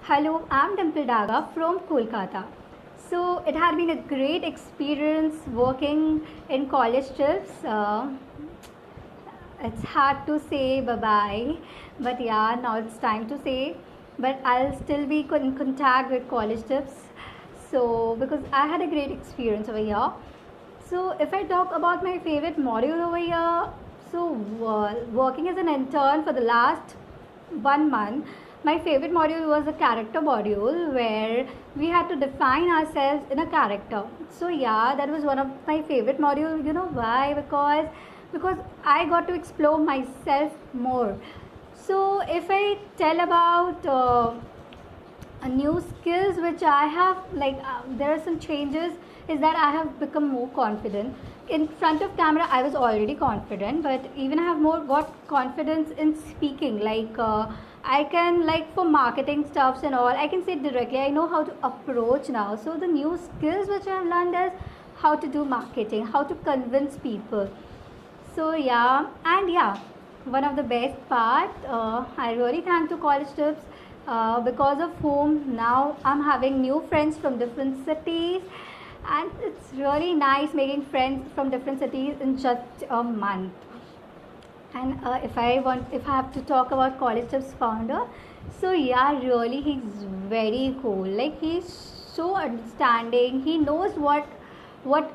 Hello, I'm Dimple Daga from Kolkata. So it had been a great experience working in college trips. It's hard to say bye bye, but yeah, now it's time to say. But I'll still be in contact with college trips. So because I had a great experience over here. So if I talk about my favorite module over here, working as an intern for the last 1 month, my favorite module was a character module where we had to define ourselves in a character. So yeah, that was one of my favorite module. You know why? Because I got to explore myself more. So if I tell about new skills which I have, there are some changes, is that I have become more confident. In front of camera I was already confident, but even I have more got confidence in speaking. I can, for marketing stuffs and all, I can say it directly. I know how to approach now. So the new skills which I have learned is how to do marketing, how to convince people. So yeah, and yeah, one of the best part, I really thank to college trips, because of whom now I'm having new friends from different cities, and it's really nice making friends from different cities in just a month. And if I have to talk about college trips founder, so yeah, really he's very cool. Like, he's so understanding. He knows what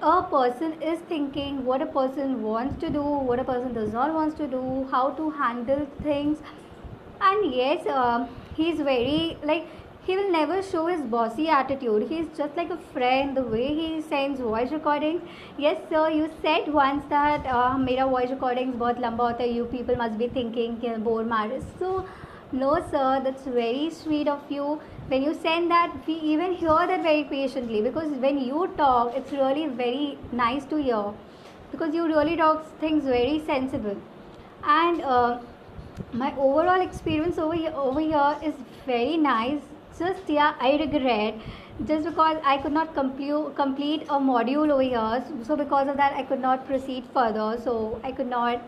a person is thinking, what a person wants to do, what a person does not wants to do, how to handle things. And yes, he's very, he will never show his bossy attitude. He's just like a friend. The way he sends voice recordings. Yes sir, you said once that मेरा voice recordings बहुत लंबा होता है, you people must be thinking कि bore मारे. So no sir, that's very sweet of you. When you send that, we even hear that very patiently, because when you talk, it's really very nice to hear, because you really talk things very sensible. And my overall experience over here is very nice. Just yeah, I regret just because I could not complete a module over here. So because of that, I could not proceed further. So I could not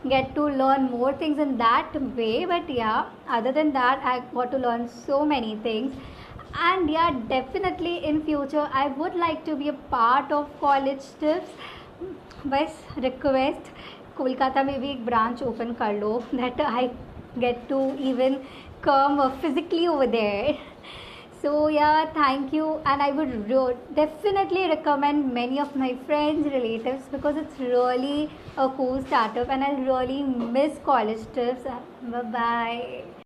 get to learn more things in that way. But yeah, other than that, I got to learn so many things. And yeah, definitely in future I would like to be a part of college trips. बस request, Kolkata में भी एक branch open कर लो, that I get to even come physically over there. So yeah, thank you, and I would definitely recommend many of my friends, relatives, because it's really a cool startup and I really miss college trips. Bye bye.